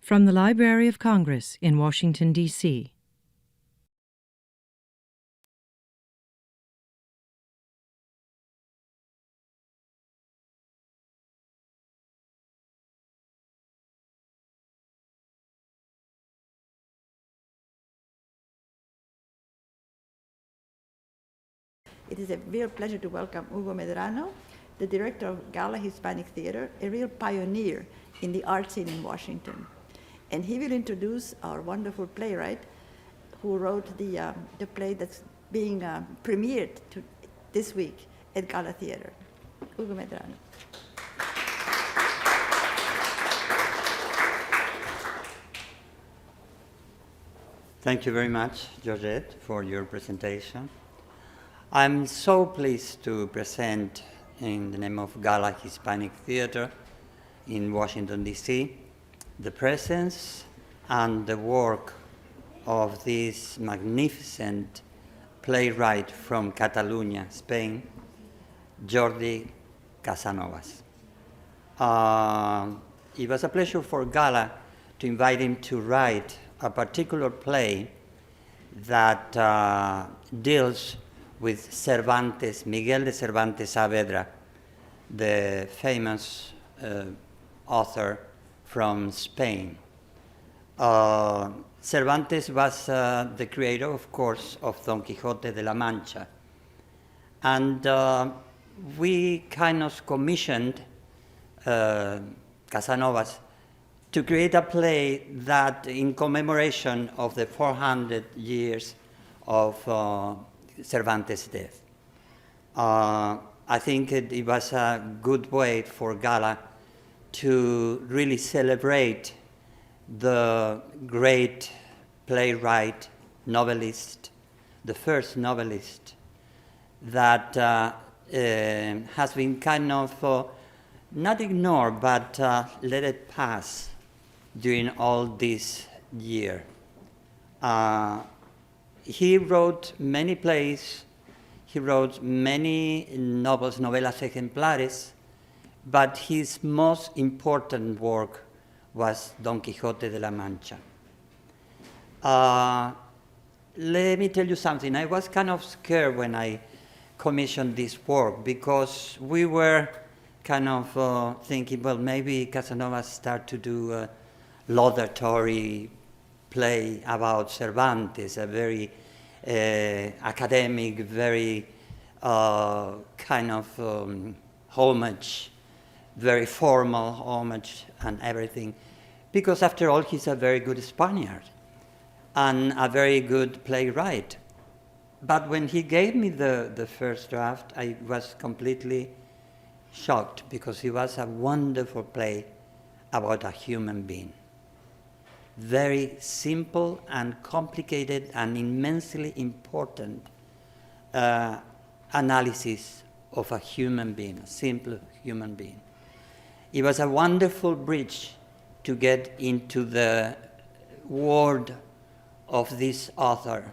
From the Library of Congress in Washington, D.C. It is a real pleasure to welcome Hugo Medrano, the director of Gala Hispanic Theater, a real pioneer in the art scene in Washington. And he will introduce our wonderful playwright who wrote the play that's being premiered this week at Gala Theater, Hugo Medrano. Thank you very much, Georgette, for your presentation. I'm so pleased to present, in the name of Gala Hispanic Theater in Washington, D.C., the presence and the work of this magnificent playwright from Catalonia, Spain, Jordi Casanovas. It was a pleasure for Gala to invite him to write a particular play that deals with Cervantes, Miguel de Cervantes Saavedra, the famous author from Spain. Cervantes was the creator, of course, of Don Quixote de la Mancha. And we kind of commissioned Casanovas to create a play that, in commemoration of the 400 years of Cervantes' death. I think it was a good way for Gala to really celebrate the great playwright, novelist, the first novelist that has been kind of not ignored, but let it pass during all this year. He wrote many plays, he wrote many novels, novelas ejemplares, but his most important work was Don Quixote de la Mancha. Let me tell you something. I was kind of scared when I commissioned this work because we were kind of thinking, well, maybe Casanova start to do a laudatory play about Cervantes, a very academic, very kind of homage, very formal homage and everything, because after all, he's a very good Spaniard and a very good playwright. But when he gave me the first draft, I was completely shocked because it was a wonderful play about a human being. Very simple and complicated and immensely important analysis of a human being, a simple human being. It was a wonderful bridge to get into the world of this author,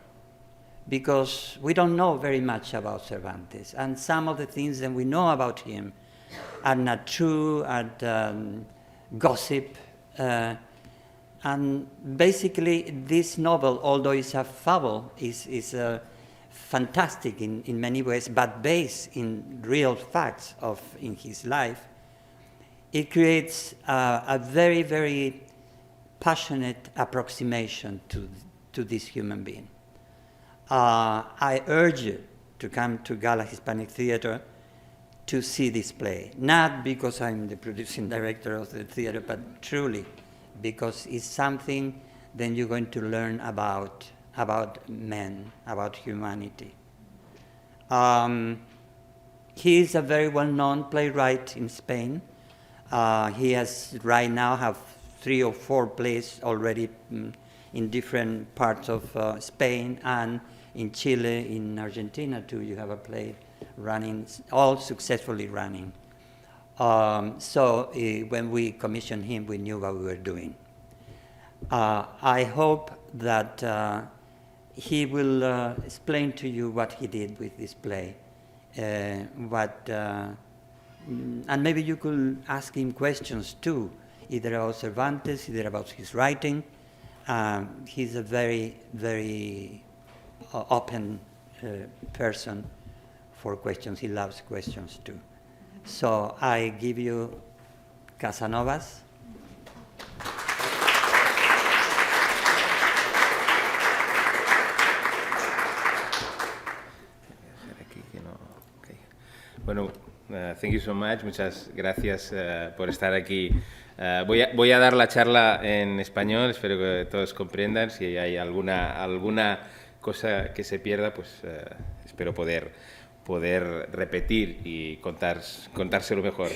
because we don't know very much about Cervantes, and some of the things that we know about him are not true, and gossip. And basically, this novel, although it's a fable, is fantastic in many ways, but based in real facts in his life. It creates a very, very passionate approximation to this human being. I urge you to come to Gala Hispanic Theater to see this play, not because I'm the producing director of the theater, but truly because it's something then you're going to learn about men, about humanity. He is a very well-known playwright in Spain. He has right now have 3 or 4 plays already in different parts of Spain, and in Chile, in Argentina too. You have a play running, all successfully running. So when we commissioned him, we knew what we were doing. I hope that he will explain to you what he did with this play, and maybe you could ask him questions too either about Cervantes, either about his writing. He's a very, very open person for questions. He loves questions too. So I give you Casanovas. Bueno, thank you so much. Muchas gracias por estar aquí. Voy a dar la charla en español, espero que todos comprendan. Si hay alguna cosa que se pierda, pues espero poder repetir y contárselo mejor.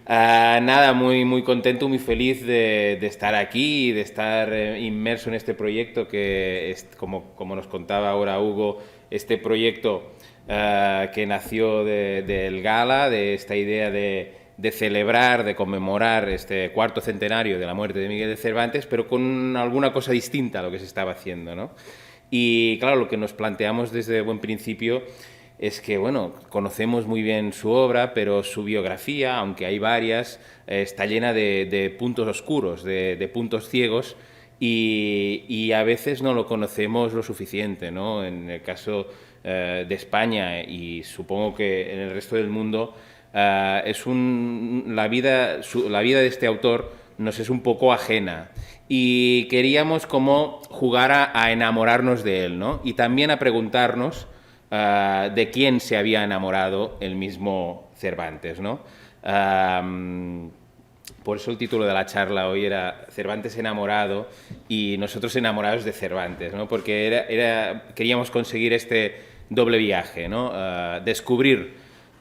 Nada, muy contento, muy feliz de estar aquí y de estar inmerso en este proyecto que, como nos contaba ahora Hugo, este proyecto que nació del Gala, de esta idea de celebrar, de conmemorar este cuarto centenario de la muerte de Miguel de Cervantes, pero con alguna cosa distinta a lo que se estaba haciendo, ¿no? Y claro, lo que nos planteamos desde buen principio es que, bueno, conocemos muy bien su obra, pero su biografía, aunque hay varias, está llena de puntos oscuros, de puntos ciegos, y a veces no lo conocemos lo suficiente, ¿no? En el caso de España y supongo que en el resto del mundo, la vida de este autor nos es un poco ajena. Y queríamos como jugar a enamorarnos de él, ¿no? Y también a preguntarnos de quién se había enamorado el mismo Cervantes, ¿no? Por eso el título de la charla hoy era Cervantes enamorado y nosotros enamorados de Cervantes, ¿no? Porque queríamos conseguir este doble viaje, ¿no? Descubrir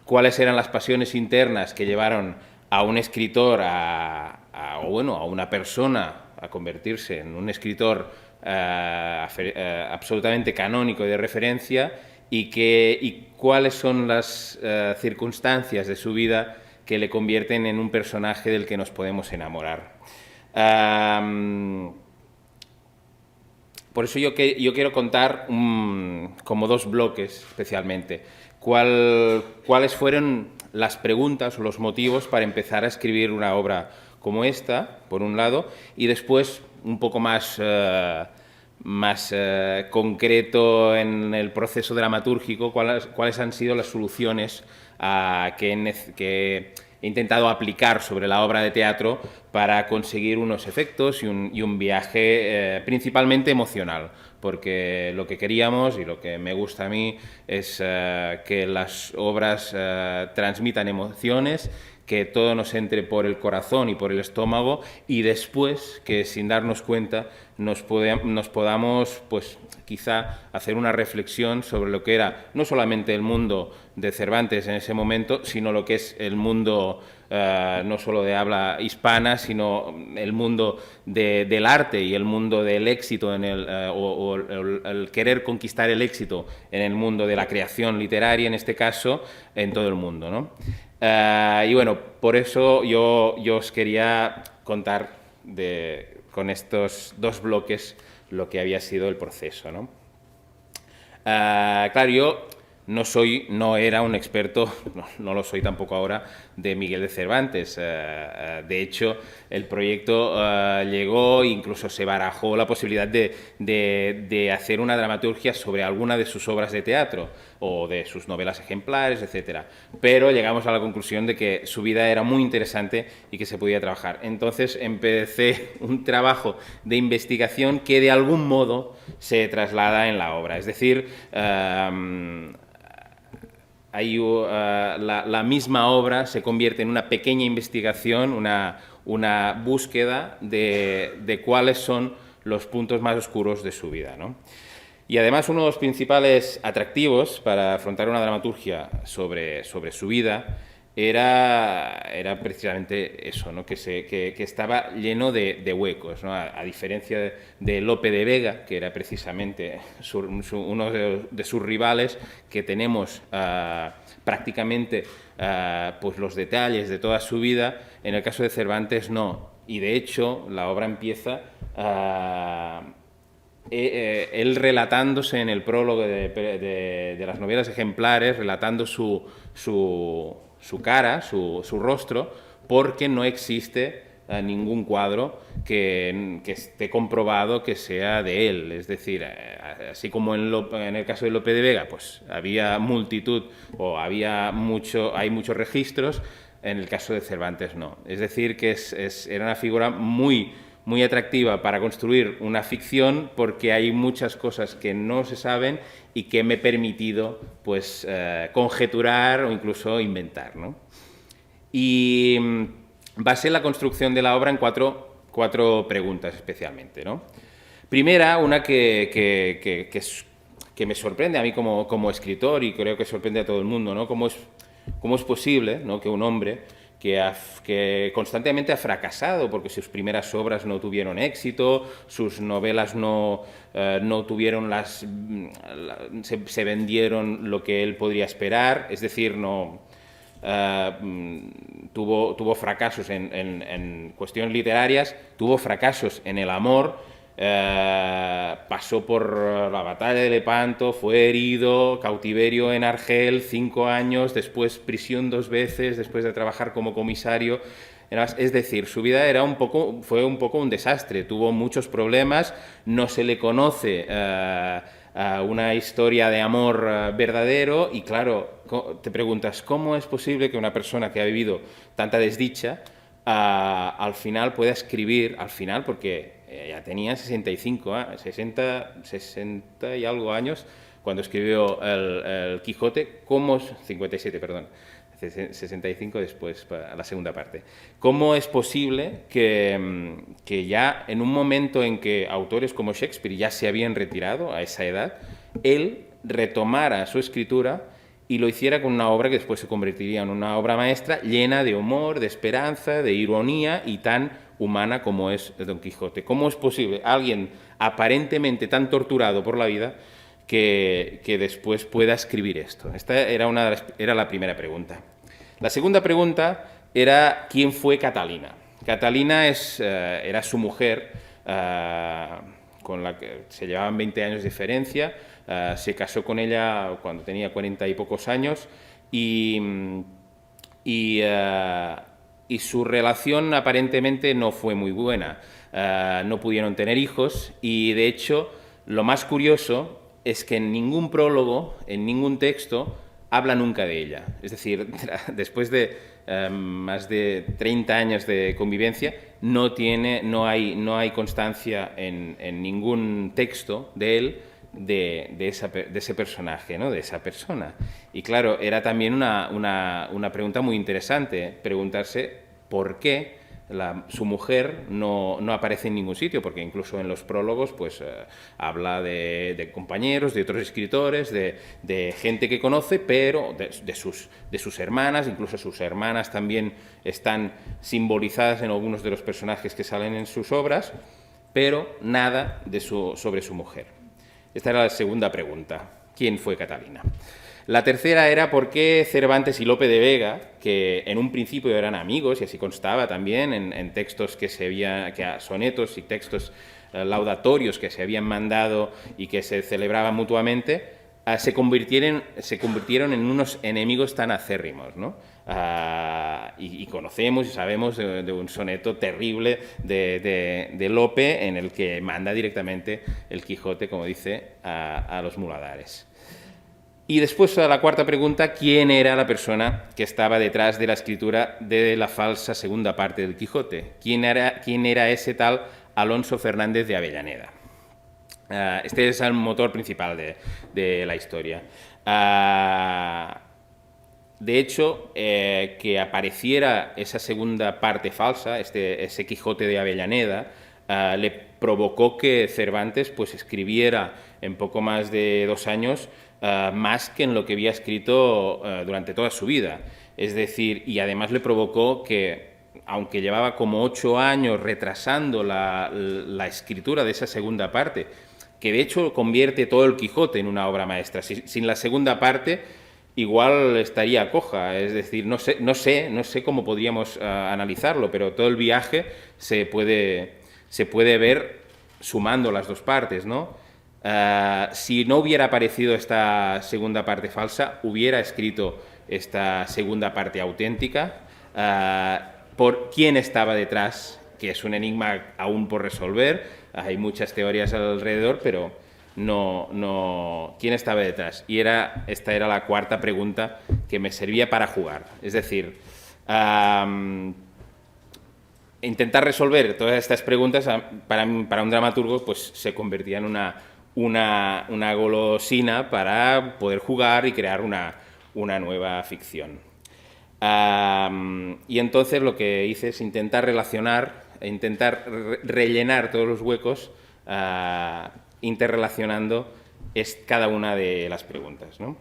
cuáles eran las pasiones internas que llevaron a un escritor, a una persona a convertirse en un escritor absolutamente canónico y de referencia, y cuáles son las circunstancias de su vida que le convierten en un personaje del que nos podemos enamorar. Por eso yo quiero contar como dos bloques especialmente. ¿Cuáles fueron las preguntas o los motivos para empezar a escribir una obra como esta, por un lado, y después un poco más concreto en el proceso dramatúrgico, cuáles han sido las soluciones que he intentado aplicar sobre la obra de teatro para conseguir unos efectos y un viaje principalmente emocional, porque lo que queríamos y lo que me gusta a mí es que las obras transmitan emociones, que todo nos entre por el corazón y por el estómago, y después que sin darnos cuenta nos podamos, pues quizá, hacer una reflexión sobre lo que era no solamente el mundo de Cervantes en ese momento, sino lo que es el mundo no solo de habla hispana, sino el mundo del arte y el mundo del éxito, el querer conquistar el éxito en el mundo de la creación literaria, en este caso, en todo el mundo, ¿no? Y bueno, por eso yo os quería contar con estos dos bloques lo que había sido el proceso, ¿no? Claro, yo no era un experto, no lo soy tampoco ahora, de Miguel de Cervantes. De hecho, el proyecto llegó, incluso se barajó la posibilidad de hacer una dramaturgia sobre alguna de sus obras de teatro o de sus novelas ejemplares, etcétera. Pero llegamos a la conclusión de que su vida era muy interesante y que se podía trabajar. Entonces empecé un trabajo de investigación que de algún modo se traslada en la obra. Es decir, la misma obra se convierte en una pequeña investigación, una búsqueda de cuáles son los puntos más oscuros de su vida, ¿no? Y además uno de los principales atractivos para afrontar una dramaturgia sobre su vida era precisamente eso, ¿no? que estaba lleno de huecos, ¿no? A diferencia de Lope de Vega, que era precisamente uno de sus rivales, que tenemos prácticamente pues los detalles de toda su vida. En el caso de Cervantes no, y de hecho la obra empieza él relatándose en el prólogo de las novelas ejemplares, relatando su cara, su rostro, porque no existe ningún cuadro que esté comprobado que sea de él. Es decir, así como en el caso de Lope de Vega, pues había multitud o hay muchos registros, en el caso de Cervantes no. Es decir, que era una figura muy atractiva para construir una ficción, porque hay muchas cosas que no se saben y que me he permitido pues, conjeturar o incluso inventar, ¿no? Y basé la construcción de la obra en cuatro preguntas especialmente, ¿no? Primera, una que me sorprende a mí como escritor, y creo que sorprende a todo el mundo, ¿no? ¿Cómo es posible, ¿no?, que un hombre que constantemente ha fracasado porque sus primeras obras no tuvieron éxito, sus novelas no tuvieron se vendieron lo que él podría esperar, es decir, tuvo fracasos en cuestiones literarias, tuvo fracasos en el amor, pasó por la batalla de Lepanto, fue herido, cautiverio en Argel 5 años, después prisión 2 veces, después de trabajar como comisario. Es decir, su vida fue un poco un desastre, tuvo muchos problemas, no se le conoce una historia de amor verdadero, y claro, te preguntas, ¿cómo es posible que una persona que ha vivido tanta desdicha al final pueda escribir, porque ya tenía 60 y algo años cuando escribió el Quijote, 57, perdón, 65 después, para la segunda parte. ¿Cómo es posible que ya en un momento en que autores como Shakespeare ya se habían retirado a esa edad, él retomara su escritura y lo hiciera con una obra que después se convertiría en una obra maestra llena de humor, de esperanza, de ironía y tan humana como es Don Quijote? ¿Cómo es posible alguien aparentemente tan torturado por la vida que después pueda escribir esto? Esta era la primera pregunta. La segunda pregunta era ¿quién fue Catalina? Catalina era su mujer, con la que se llevaban 20 años de diferencia. Se casó con ella cuando tenía 40 y pocos años, y su relación aparentemente no fue muy buena. No pudieron tener hijos, y de hecho lo más curioso es que en ningún prólogo, en ningún texto, habla nunca de ella. Es decir, después de más de 30 años de convivencia, no hay constancia en ningún texto de él de ese personaje, ¿no?, de esa persona. Y claro, era también una pregunta muy interesante, preguntarse por qué su mujer no aparece en ningún sitio, porque incluso en los prólogos pues habla de compañeros, de otros escritores, de gente que conoce, pero de sus hermanas. Incluso sus hermanas también están simbolizadas en algunos de los personajes que salen en sus obras, pero nada sobre su mujer. Esta era la segunda pregunta: ¿quién fue Catalina? La tercera era por qué Cervantes y Lope de Vega, que en un principio eran amigos, y así constaba también en textos sonetos y textos laudatorios que se habían mandado y que se celebraban mutuamente, se convirtieron en unos enemigos tan acérrimos, ¿no? Y conocemos y sabemos de un soneto terrible de Lope, en el que manda directamente el Quijote, como dice, a los muladares. Y después, a la cuarta pregunta: ¿quién era la persona que estaba detrás de la escritura de la falsa segunda parte del Quijote? ¿Quién era ese tal Alonso Fernández de Avellaneda? Este es el motor principal de la historia. De hecho, que apareciera esa segunda parte falsa, ese Quijote de Avellaneda, le provocó que Cervantes pues escribiera en poco más de 2 años más que en lo que había escrito durante toda su vida. Es decir, y además le provocó que, aunque llevaba como 8 años retrasando la escritura de esa segunda parte, que de hecho convierte todo el Quijote en una obra maestra. Sin la segunda parte igual estaría coja, es decir, no sé cómo podríamos analizarlo, pero todo el viaje se puede ver sumando las dos partes, ¿no? Si no hubiera aparecido esta segunda parte falsa, hubiera escrito esta segunda parte auténtica. Por quién estaba detrás que es un enigma aún por resolver, hay muchas teorías alrededor, pero no, ¿quién estaba detrás? Y esta era la cuarta pregunta que me servía para jugar. Es decir, intentar resolver todas estas preguntas para un dramaturgo pues se convertía en una golosina para poder jugar y crear una nueva ficción. Y entonces lo que hice es intentar rellenar todos los huecos interrelacionando cada una de las preguntas, ¿no?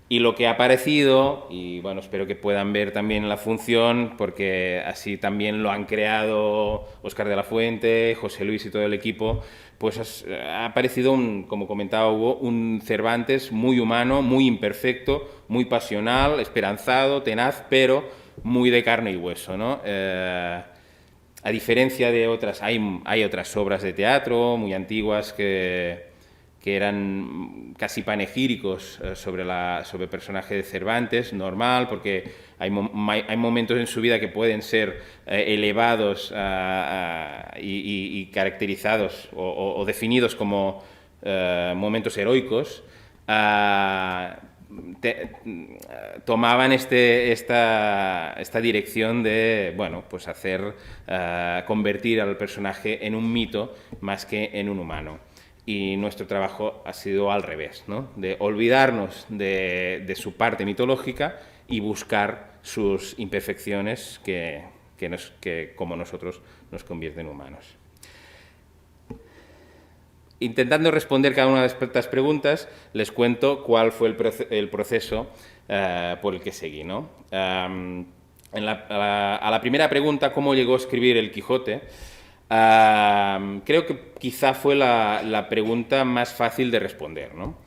Y lo que ha aparecido, y bueno, espero que puedan ver también la función, porque así también lo han creado Óscar de la Fuente, José Luis y todo el equipo, pues ha aparecido, como comentaba Hugo, un Cervantes muy humano, muy imperfecto, muy pasional, esperanzado, tenaz, pero muy de carne y hueso, ¿no? A diferencia de otras, hay otras obras de teatro muy antiguas que eran casi panegíricos sobre el personaje de Cervantes, normal, porque hay momentos en su vida que pueden ser elevados y caracterizados o definidos como momentos heroicos. Tomaban esta dirección de, bueno, pues convertir al personaje en un mito más que en un humano. Y nuestro trabajo ha sido al revés, ¿no? De olvidarnos de su parte mitológica y buscar sus imperfecciones que como nosotros, nos convierten en humanos. Intentando responder cada una de estas preguntas, les cuento cuál fue el proceso por el que seguí, ¿no? A la primera pregunta, ¿cómo llegó a escribir El Quijote?, creo que quizá fue la pregunta más fácil de responder, ¿no?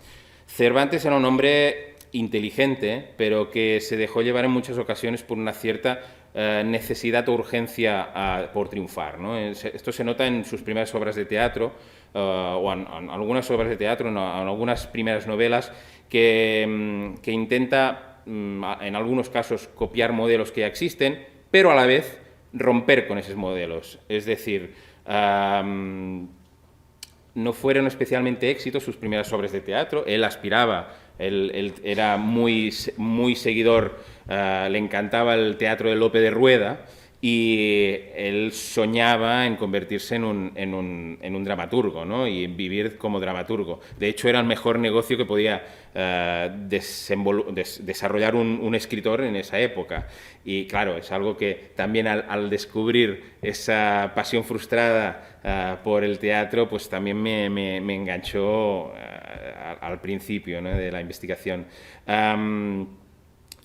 Cervantes era un hombre inteligente, pero que se dejó llevar en muchas ocasiones por una cierta necesidad o urgencia por triunfar, ¿no? Esto se nota en sus primeras obras de teatro, o en algunas obras de teatro, en algunas primeras novelas, que intenta, en algunos casos, copiar modelos que ya existen, pero a la vez romper con esos modelos. Es decir, no fueron especialmente éxitos sus primeras obras de teatro. Él aspiraba, él era muy seguidor, le encantaba el teatro de Lope de Rueda, y él soñaba en convertirse en un dramaturgo, ¿no? Y vivir como dramaturgo. De hecho, era el mejor negocio que podía desarrollar un escritor en esa época. Y claro, es algo que también al descubrir esa pasión frustrada por el teatro, pues también me enganchó al principio, ¿no?, de la investigación.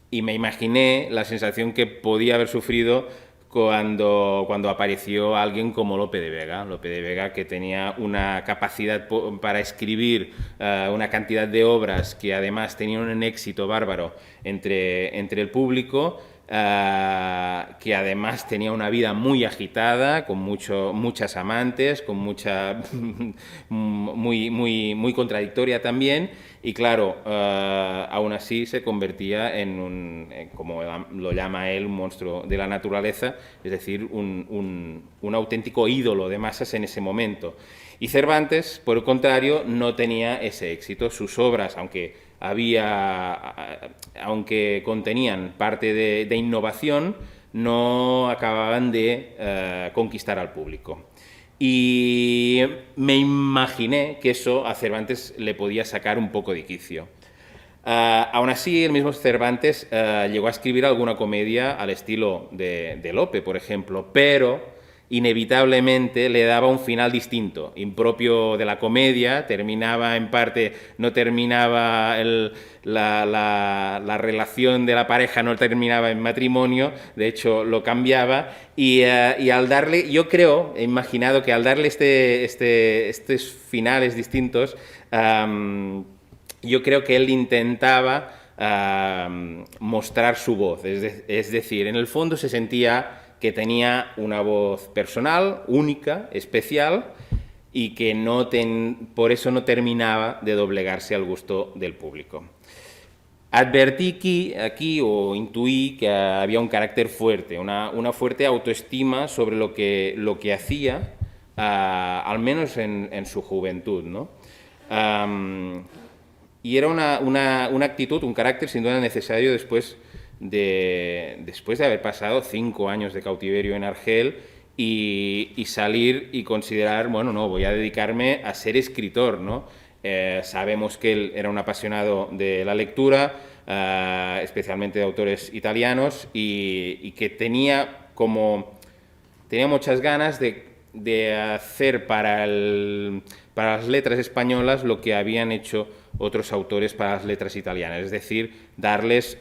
Y me imaginé la sensación que podía haber sufrido cuando apareció alguien como Lope de Vega. Lope de Vega, que tenía una capacidad para escribir una cantidad de obras que además tenían un éxito bárbaro entre el público, que además tenía una vida muy agitada, con muchas amantes, muy contradictoria también, y claro, aún así se convertía como lo llama él, un monstruo de la naturaleza, es decir, un auténtico ídolo de masas en ese momento. Y Cervantes, por el contrario, no tenía ese éxito. Sus obras, aunque contenían parte de innovación, no acababan de conquistar al público. Y me imaginé que eso a Cervantes le podía sacar un poco de quicio. Aún así, el mismo Cervantes llegó a escribir alguna comedia al estilo de Lope, por ejemplo, pero inevitablemente le daba un final distinto, impropio de la comedia. No terminaba la relación de la pareja, no terminaba en matrimonio, de hecho lo cambiaba, y al darle, yo creo, he imaginado que al darle estos finales distintos, yo creo que él intentaba mostrar su voz, es decir, en el fondo se sentía que tenía una voz personal, única, especial, y que por eso no terminaba de doblegarse al gusto del público. Advertí aquí o intuí que había un carácter fuerte, una fuerte autoestima sobre lo que hacía, al menos en su juventud, ¿no? Y era una actitud, un carácter sin duda necesario después de haber pasado 5 años de cautiverio en Argel y salir y considerar, bueno, no, voy a dedicarme a ser escritor, ¿no? Sabemos que él era un apasionado de la lectura, especialmente de autores italianos, y que tenía muchas ganas de hacer para las letras españolas lo que habían hecho otros autores para las letras italianas, es decir, darles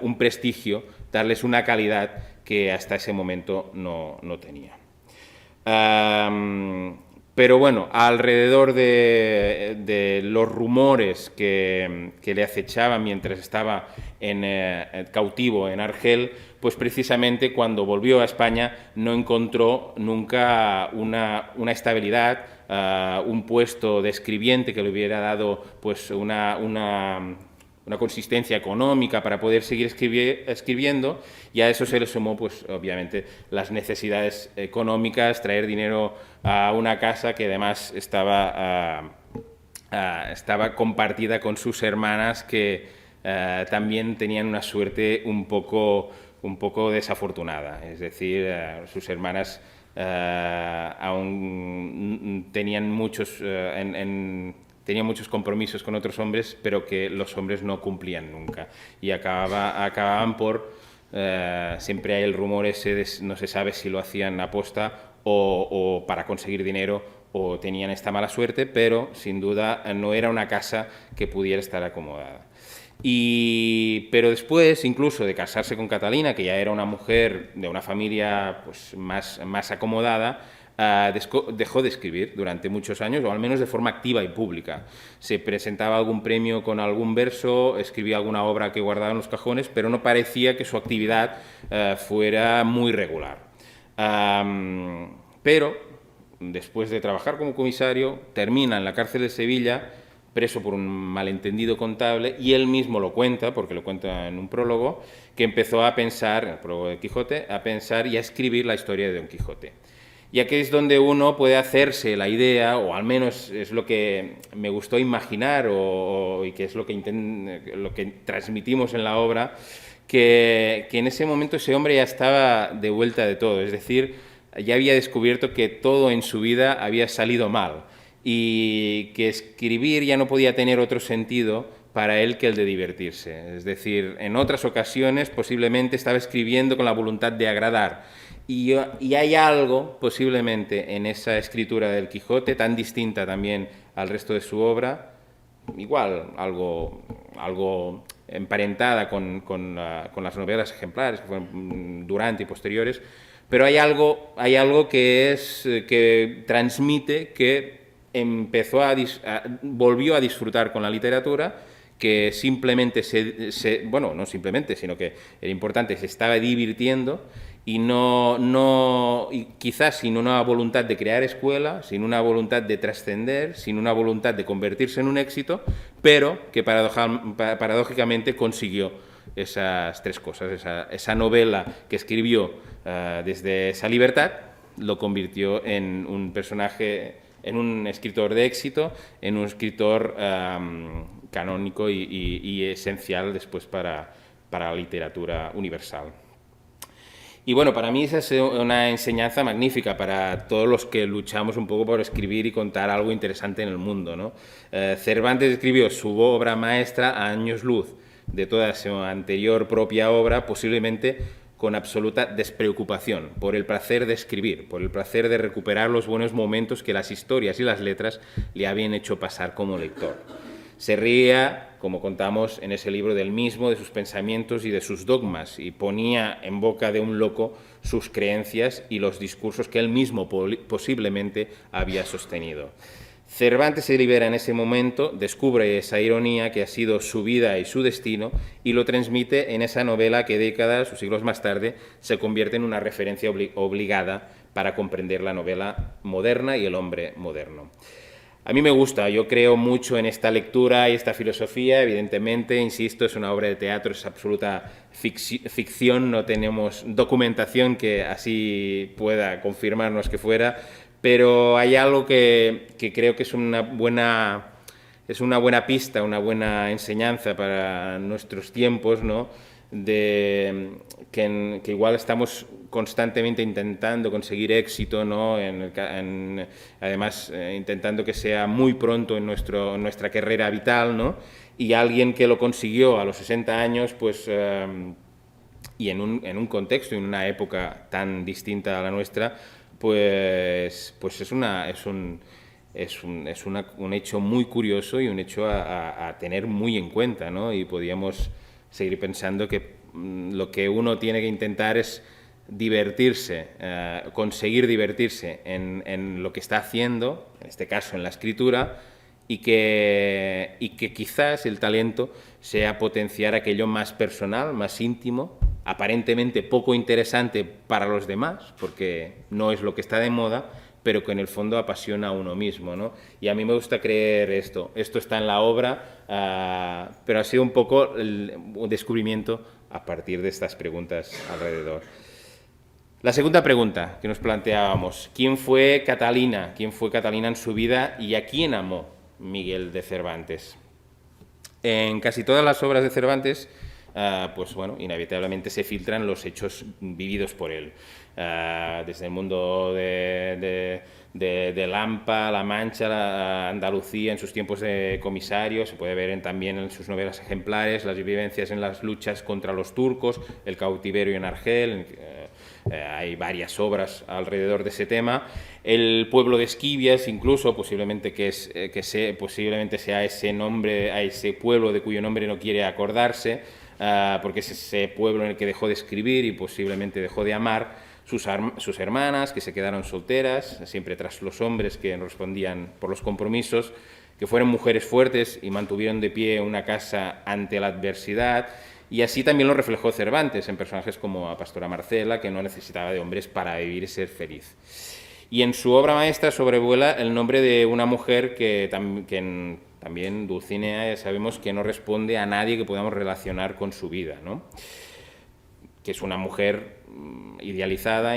un prestigio, darles una calidad que hasta ese momento no tenía. Pero bueno, alrededor de los rumores que le acechaban mientras estaba cautivo en Argel, pues precisamente cuando volvió a España no encontró nunca una estabilidad, un puesto de escribiente que le hubiera dado pues una consistencia económica para poder seguir escribiendo, y a eso se le sumó, pues obviamente, las necesidades económicas, traer dinero a una casa que además estaba compartida con sus hermanas, que también tenían una suerte un poco desafortunada, es decir, sus hermanas aún tenían muchos compromisos con otros hombres, pero que los hombres no cumplían nunca. Y acababan por... siempre hay el rumor ese, no se sabe si lo hacían aposta o para conseguir dinero, o tenían esta mala suerte, pero sin duda no era una casa que pudiera estar acomodada. Pero después, incluso de casarse con Catalina, que ya era una mujer de una familia pues, más acomodada, dejó de escribir durante muchos años, o al menos de forma activa y pública. Se presentaba algún premio con algún verso, escribía alguna obra que guardaba en los cajones, pero no parecía que su actividad fuera muy regular. Pero, después de trabajar como comisario, termina en la cárcel de Sevilla, preso por un malentendido contable, y él mismo lo cuenta, porque lo cuenta en un prólogo, que empezó a pensar, en el prólogo de Quijote, a pensar y a escribir la historia de Don Quijote. Y aquí es donde uno puede hacerse la idea, o al menos es lo que me gustó imaginar, y que es lo que transmitimos en la obra, que en ese momento ese hombre ya estaba de vuelta de todo, es decir, ya había descubierto que todo en su vida había salido mal, y que escribir ya no podía tener otro sentido para él que el de divertirse. Es decir, en otras ocasiones posiblemente estaba escribiendo con la voluntad de agradar, y hay algo, posiblemente, en esa escritura del Quijote, tan distinta también al resto de su obra, igual algo emparentada con las novelas ejemplares, que fueron durante y posteriores, pero hay algo que transmite que volvió a disfrutar con la literatura, que simplemente no simplemente, sino que era importante, se estaba divirtiendo, y quizás sin una voluntad de crear escuela, sin una voluntad de trascender, sin una voluntad de convertirse en un éxito, pero que paradójicamente consiguió esas tres cosas. Esa novela que escribió desde esa libertad lo convirtió en un personaje, en un escritor de éxito, en un escritor canónico y esencial después para la literatura universal. Y bueno, para mí esa es una enseñanza magnífica para todos los que luchamos un poco por escribir y contar algo interesante en el mundo, ¿no? Cervantes escribió su obra maestra a años luz de toda su anterior propia obra, posiblemente con absoluta despreocupación, por el placer de escribir, por el placer de recuperar los buenos momentos que las historias y las letras le habían hecho pasar como lector. Se ría, como contamos en ese libro, del mismo, de sus pensamientos y de sus dogmas, y ponía en boca de un loco sus creencias y los discursos que él mismo posiblemente había sostenido. Cervantes se libera en ese momento, descubre esa ironía que ha sido su vida y su destino, y lo transmite en esa novela que décadas o siglos más tarde se convierte en una referencia obligada para comprender la novela moderna y el hombre moderno. A mí me gusta, yo creo mucho en esta lectura y esta filosofía, evidentemente, insisto, es una obra de teatro, es absoluta ficción, no tenemos documentación que así pueda confirmarnos que fuera, pero hay algo que creo que es una buena pista, una buena enseñanza para nuestros tiempos, ¿no? Que igual estamos constantemente intentando conseguir éxito, ¿no? Además, intentando que sea muy pronto en nuestra carrera vital, ¿no? Y alguien que lo consiguió a los 60 años, pues, y en un contexto, en una época tan distinta a la nuestra, pues es un hecho muy curioso y un hecho a tener muy en cuenta, ¿no? Y podríamos seguir pensando que lo que uno tiene que intentar es divertirse, conseguir divertirse en lo que está haciendo, en este caso en la escritura, y que quizás el talento sea potenciar aquello más personal, más íntimo, aparentemente poco interesante para los demás, porque no es lo que está de moda, pero que en el fondo apasiona a uno mismo, ¿no? Y a mí me gusta creer esto está en la obra, pero ha sido un poco un descubrimiento a partir de estas preguntas alrededor. La segunda pregunta que nos planteábamos, ¿quién fue Catalina? ¿Quién fue Catalina en su vida y a quién amó Miguel de Cervantes? En casi todas las obras de Cervantes, pues bueno, inevitablemente se filtran los hechos vividos por él. Desde el mundo de Lampa, La Mancha, Andalucía, en sus tiempos de comisario, se puede ver también en sus novelas ejemplares, las vivencias en las luchas contra los turcos, el cautiverio en Argel, hay varias obras alrededor de ese tema. El pueblo de Esquivias, incluso, posiblemente posiblemente sea ese nombre, a ese pueblo de cuyo nombre no quiere acordarse, porque es ese pueblo en el que dejó de escribir y posiblemente dejó de amar. Sus hermanas, que se quedaron solteras, siempre tras los hombres que respondían por los compromisos, que fueron mujeres fuertes y mantuvieron de pie una casa ante la adversidad. Y así también lo reflejó Cervantes en personajes como a Pastora Marcela, que no necesitaba de hombres para vivir y ser feliz. Y en su obra maestra sobrevuela el nombre de una mujer que también Dulcinea sabemos que no responde a nadie que podamos relacionar con su vida, ¿no? Que es una mujer idealizada,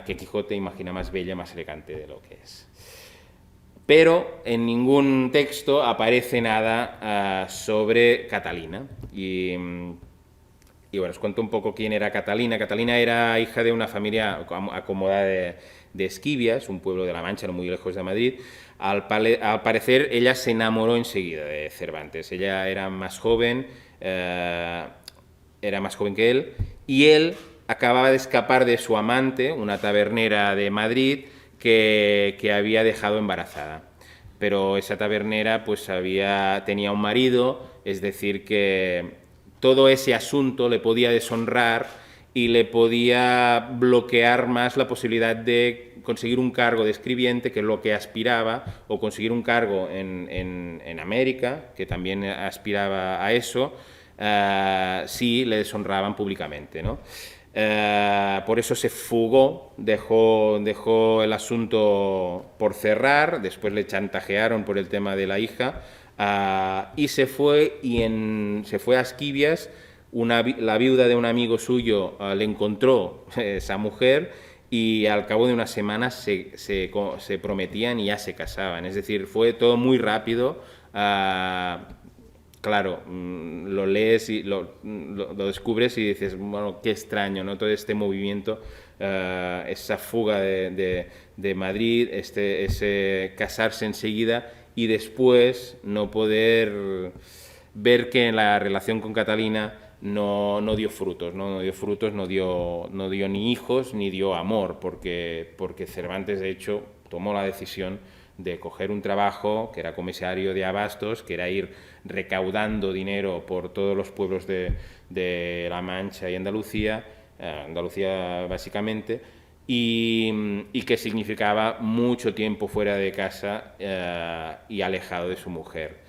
que Quijote imagina más bella, más elegante de lo que es. Pero en ningún texto aparece nada sobre Catalina. Y bueno, os cuento un poco quién era Catalina. Catalina era hija de una familia acomodada de Esquivias, un pueblo de La Mancha, no muy lejos de Madrid. Al parecer, ella se enamoró enseguida de Cervantes. Ella era más joven que él, y él acababa de escapar de su amante, una tabernera de Madrid, que había dejado embarazada. Pero esa tabernera pues tenía un marido, es decir, que todo ese asunto le podía deshonrar y le podía bloquear más la posibilidad de conseguir un cargo de escribiente, que es lo que aspiraba, o conseguir un cargo en América, que también aspiraba a eso, si le deshonraban públicamente, ¿no? Por eso se fugó, dejó el asunto por cerrar, después le chantajearon por el tema de la hija, y se fue a Esquivias. La viuda de un amigo suyo le encontró esa mujer, y al cabo de unas semanas se prometían y ya se casaban. Es decir, fue todo muy rápido. Claro, lo lees y lo descubres y dices, bueno, qué extraño, ¿no? Todo este movimiento, esa fuga de Madrid, ese casarse enseguida y después no poder ver que la relación con Catalina no dio frutos, no dio ni hijos ni dio amor, porque Cervantes, de hecho, tomó la decisión de coger un trabajo que era comisario de abastos, que era ir recaudando dinero por todos los pueblos de La Mancha y Andalucía básicamente, y que significaba mucho tiempo fuera de casa y alejado de su mujer.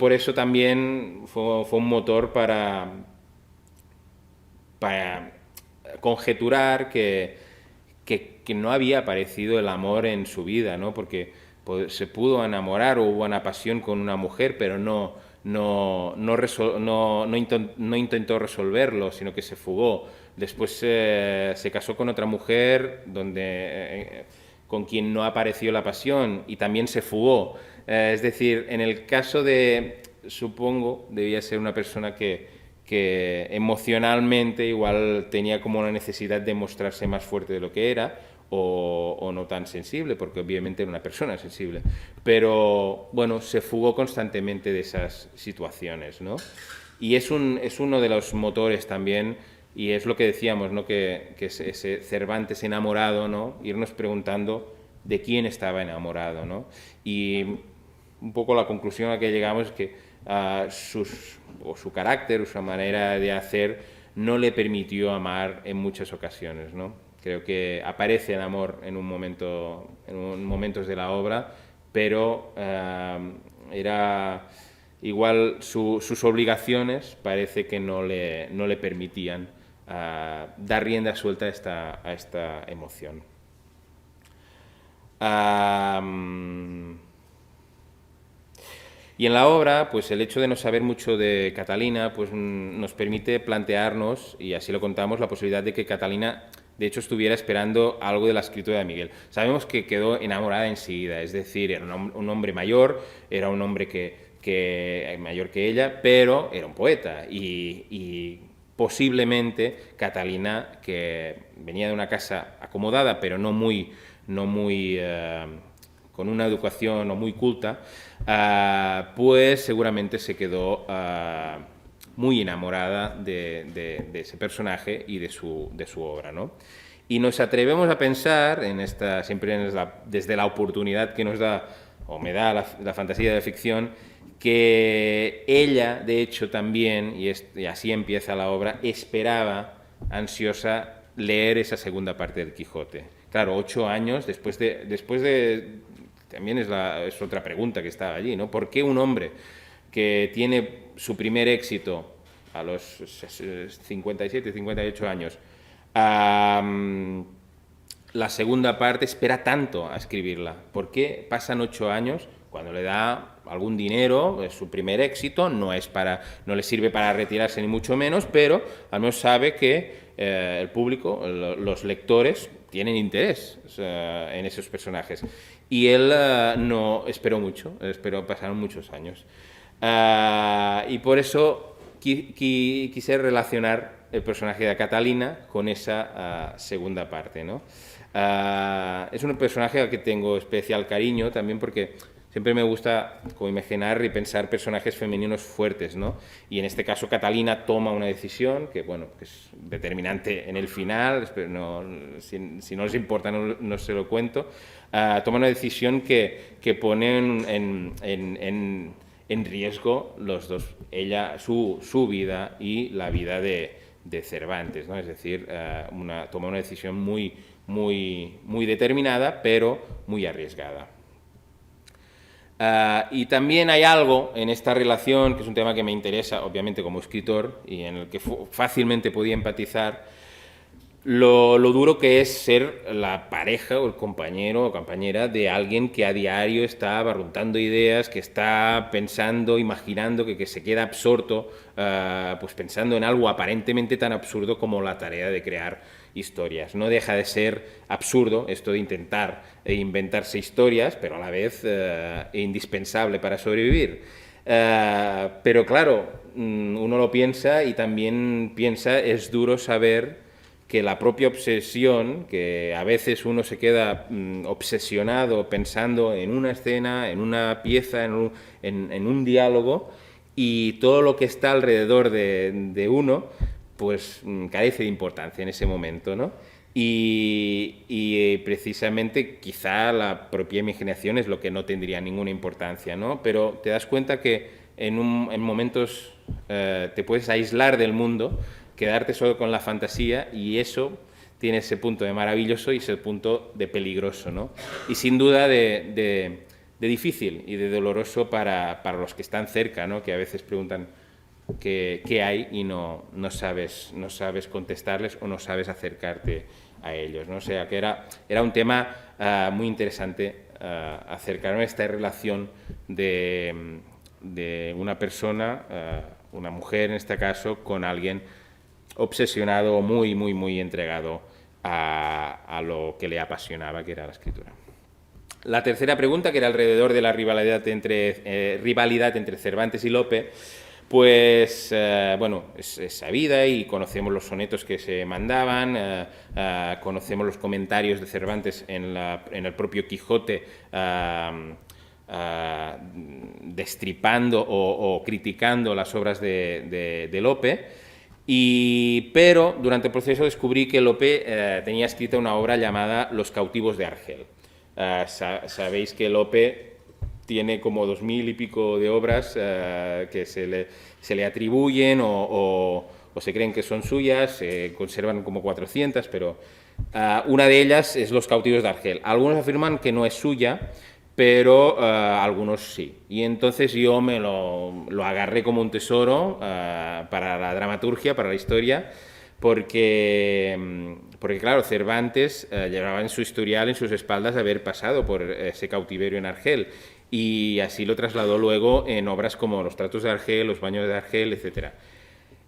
Por eso también fue un motor para conjeturar que que no había aparecido el amor en su vida, ¿no? Porque se pudo enamorar o hubo una pasión con una mujer, pero no intentó resolverlo, sino que se fugó. Después se casó con otra mujer con quien no apareció la pasión y también se fugó. Es decir, en el caso de, supongo, debía ser una persona que emocionalmente igual tenía como la necesidad de mostrarse más fuerte de lo que era, o no tan sensible, porque obviamente era una persona sensible, pero bueno, se fugó constantemente de esas situaciones, ¿no? Y es uno de los motores también, y es lo que decíamos, ¿no? Que ese Cervantes enamorado, ¿no? Irnos preguntando de quién estaba enamorado, ¿no? Y un poco la conclusión a la que llegamos es que su carácter o su manera de hacer no le permitió amar en muchas ocasiones, ¿no? Creo que aparece el amor en momentos de la obra, pero era igual sus obligaciones parece que no le permitían dar rienda suelta a esta emoción. Y en la obra, pues el hecho de no saber mucho de Catalina, pues nos permite plantearnos, y así lo contamos, la posibilidad de que Catalina, de hecho, estuviera esperando algo de la escritura de Miguel. Sabemos que quedó enamorada enseguida, es decir, era un hombre mayor, era un hombre mayor que ella, pero era un poeta, y posiblemente Catalina, que venía de una casa acomodada, pero no muy con una educación no muy culta, pues seguramente se quedó muy enamorada de ese personaje y de su obra, ¿no? Y nos atrevemos a pensar, siempre desde la oportunidad que nos da, o me da la fantasía de la ficción, que ella, de hecho, también, y así empieza la obra, esperaba, ansiosa, leer esa segunda parte del Quijote. Claro, 8 años después de también es otra pregunta que estaba allí, ¿no? ¿Por qué un hombre que tiene su primer éxito a los 57, 58 años, la segunda parte espera tanto a escribirla? ¿Por qué pasan 8 años cuando le da algún dinero, es su primer éxito, no le sirve para retirarse ni mucho menos, pero al menos sabe que el público, los lectores, tienen interés en esos personajes? Y él no esperó mucho, pasaron muchos años. Y por eso quise relacionar el personaje de Catalina con esa segunda parte, ¿no? Es un personaje al que tengo especial cariño también porque siempre me gusta como imaginar y pensar personajes femeninos fuertes, ¿no? Y en este caso Catalina toma una decisión que, bueno, que es determinante en el final, pero si no les importa no se lo cuento. Toma una decisión que pone en riesgo los dos, su vida y la vida de Cervantes, ¿no? Es decir, toma una decisión muy determinada, pero muy arriesgada. Y también hay algo en esta relación, que es un tema que me interesa, obviamente, como escritor, y en el que fácilmente podía empatizar, lo duro que es ser la pareja o el compañero o compañera de alguien que a diario está barruntando ideas, que está pensando, imaginando, que se queda absorto, pues pensando en algo aparentemente tan absurdo como la tarea de crear historias. No deja de ser absurdo esto de intentar inventarse historias, pero a la vez indispensable para sobrevivir. Pero claro, uno lo piensa y también piensa, es duro saber que la propia obsesión, que a veces uno se queda obsesionado pensando en una escena, en una pieza, en un diálogo, y todo lo que está alrededor de uno, pues carece de importancia en ese momento, ¿no? Y precisamente quizá la propia imaginación es lo que no tendría ninguna importancia, ¿no? Pero te das cuenta que en momentos te puedes aislar del mundo, quedarte solo con la fantasía, y eso tiene ese punto de maravilloso y ese punto de peligroso, ¿no? Y sin duda de difícil y de doloroso para los que están cerca, ¿no? Que a veces preguntan qué hay y no sabes contestarles o no sabes acercarte a ellos, ¿no? O sea, que era un tema muy interesante acercarme a esta relación de una persona, una mujer en este caso, con alguien obsesionado, muy, muy, muy entregado a lo que le apasionaba, que era la escritura. La tercera pregunta, que era alrededor de la rivalidad entre Cervantes y Lope, pues, bueno, es sabida y conocemos los sonetos que se mandaban, conocemos los comentarios de Cervantes en el propio Quijote, destripando o criticando las obras de Lope, pero durante el proceso descubrí que Lope tenía escrita una obra llamada Los cautivos de Argel. Sabéis que Lope tiene como 2000 y pico de obras que se le atribuyen o se creen que son suyas, se conservan como 400, pero una de ellas es Los cautivos de Argel. Algunos afirman que no es suya, pero algunos sí. Y entonces yo me lo agarré como un tesoro para la dramaturgia, para la historia, porque claro, Cervantes llevaba en su historial, en sus espaldas, haber pasado por ese cautiverio en Argel, y así lo trasladó luego en obras como Los tratos de Argel, Los baños de Argel, etc.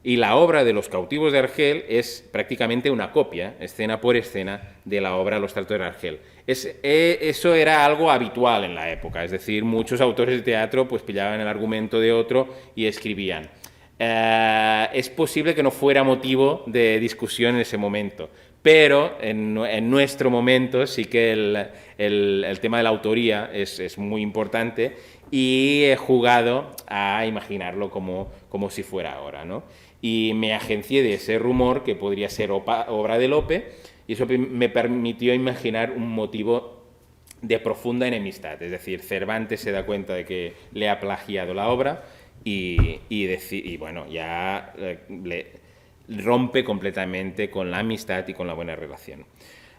Y la obra de Los cautivos de Argel es prácticamente una copia, escena por escena, de la obra Los tratos de Argel. Eso era algo habitual en la época, es decir, muchos autores de teatro pues pillaban el argumento de otro y escribían. Es posible que no fuera motivo de discusión en ese momento, pero en nuestro momento sí que el tema de la autoría es muy importante, y he jugado a imaginarlo como si fuera ahora, ¿no? Y me agencié de ese rumor que podría ser obra de Lope, y eso me permitió imaginar un motivo de profunda enemistad. Es decir, Cervantes se da cuenta de que le ha plagiado la obra y bueno, ya le rompe completamente con la amistad y con la buena relación.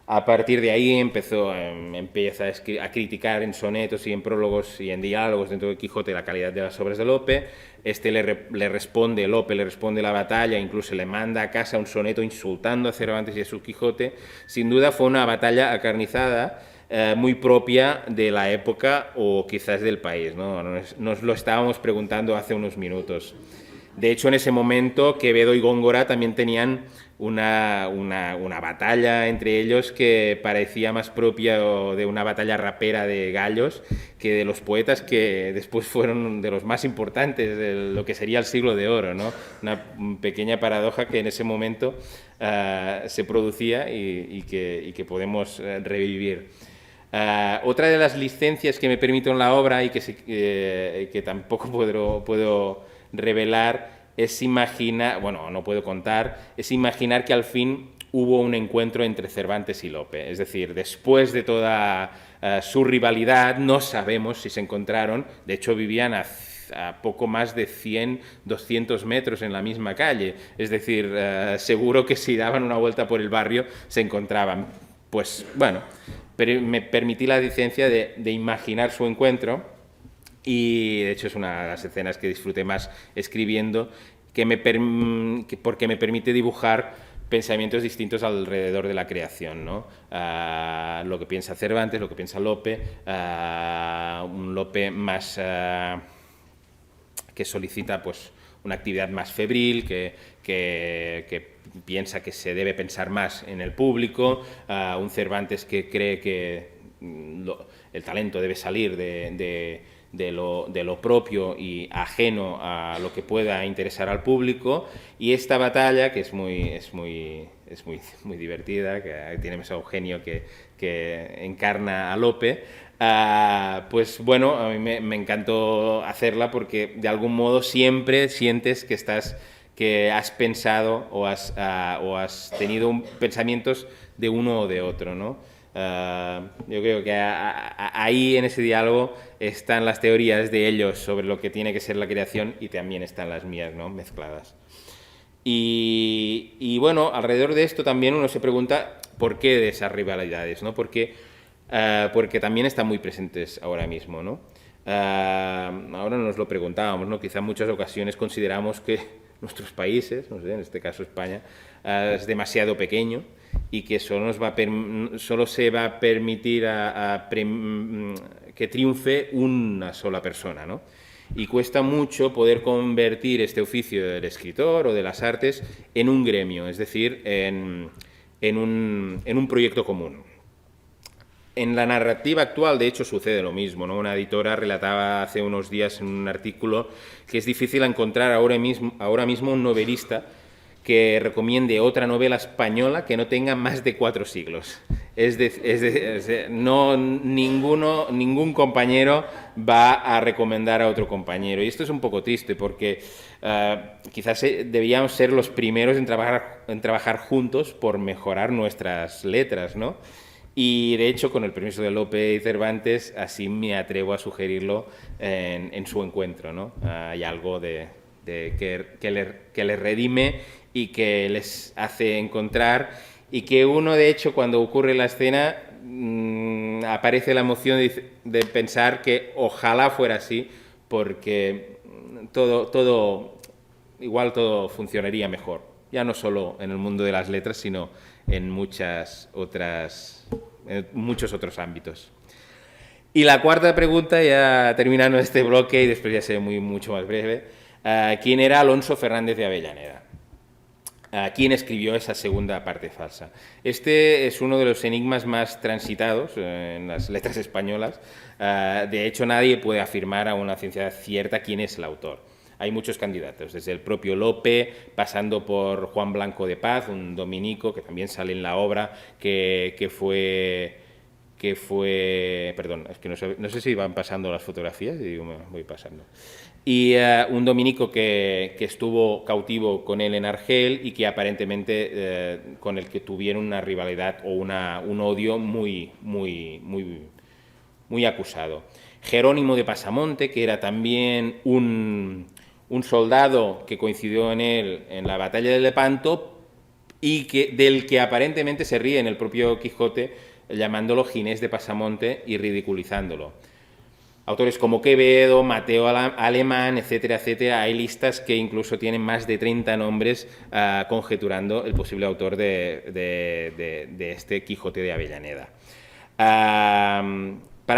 A partir de ahí empieza a criticar en sonetos y en prólogos y en diálogos dentro de Quijote la calidad de las obras de Lope. Lope le responde la batalla, incluso le manda a casa un soneto insultando a Cervantes y a su Quijote. Sin duda fue una batalla acarnizada, muy propia de la época o quizás del país, ¿no? Nos lo estábamos preguntando hace unos minutos. De hecho, en ese momento, Quevedo y Góngora también tenían una batalla entre ellos que parecía más propia de una batalla rapera de gallos que de los poetas que después fueron de los más importantes de lo que sería el siglo de oro, ¿no? Una pequeña paradoja que en ese momento se producía y que podemos revivir. Otra de las licencias que me permito en la obra y que tampoco puedo revelar es imaginar, bueno, no puedo contar, es imaginar que al fin hubo un encuentro entre Cervantes y Lope. Es decir, después de toda su rivalidad, no sabemos si se encontraron. De hecho, vivían a poco más de 100, 200 metros en la misma calle. Es decir, seguro que si daban una vuelta por el barrio se encontraban. Pues bueno, pero me permití la licencia de imaginar su encuentro. Y de hecho es una de las escenas que disfruté más escribiendo, porque me permite dibujar pensamientos distintos alrededor de la creación, ¿no? Lo que piensa Cervantes, lo que piensa Lope, un Lope más que solicita pues una actividad más febril, que piensa que se debe pensar más en el público, un Cervantes que cree que el talento debe salir de lo propio y ajeno a lo que pueda interesar al público. Y esta batalla, que es muy divertida, que tiene a Eugenio que encarna a Lope, pues bueno, a mí me encantó hacerla porque de algún modo siempre sientes que has pensado o has tenido pensamientos de uno o de otro, ¿no? Yo creo que ahí en ese diálogo están las teorías de ellos sobre lo que tiene que ser la creación y también están las mías, ¿no? Mezcladas. Y bueno, alrededor de esto también uno se pregunta por qué de esas rivalidades, ¿no? Porque también están muy presentes ahora mismo, ¿no? Ahora nos lo preguntábamos, ¿no? Quizá en muchas ocasiones consideramos que nuestros países, no sé, en este caso España, es demasiado pequeño y que solo se va a permitir que triunfe una sola persona, ¿no? Y cuesta mucho poder convertir este oficio del escritor o de las artes en un gremio, es decir, en un proyecto común. En la narrativa actual, de hecho, sucede lo mismo, ¿no? Una editora relataba hace unos días en un artículo que es difícil encontrar ahora mismo un novelista que recomiende otra novela española que no tenga más de 4 siglos. Ningún compañero va a recomendar a otro compañero. Y esto es un poco triste porque quizás debíamos ser los primeros en trabajar juntos por mejorar nuestras letras, ¿no? Y de hecho, con el permiso de Lope y Cervantes, así me atrevo a sugerirlo en su encuentro, ¿no? Hay algo que les redime y que les hace encontrar, y que uno, de hecho, cuando ocurre la escena, aparece la emoción de pensar que ojalá fuera así, porque todo funcionaría mejor, ya no solo en el mundo de las letras, sino en muchos otros ámbitos. Y la cuarta pregunta, ya terminando este bloque, y después ya seré mucho más breve, ¿quién era Alonso Fernández de Avellaneda? ¿Quién escribió esa segunda parte falsa? Este es uno de los enigmas más transitados en las letras españolas. De hecho, nadie puede afirmar a una ciencia cierta quién es el autor. Hay muchos candidatos, desde el propio Lope, pasando por Juan Blanco de Paz, un dominico que también sale en la obra, que fue... Perdón, es que no sé si van pasando las fotografías, y digo, me voy pasando. Y un dominico que estuvo cautivo con él en Argel y que aparentemente con el que tuvieron una rivalidad o un odio muy acusado. Jerónimo de Pasamonte, que era también un soldado que coincidió en él en la batalla de Lepanto y del que aparentemente se ríe en el propio Quijote, llamándolo Ginés de Pasamonte y ridiculizándolo. Autores como Quevedo, Mateo Alemán, etcétera, etcétera. Hay listas que incluso tienen más de 30 nombres conjeturando el posible autor de este Quijote de Avellaneda. Para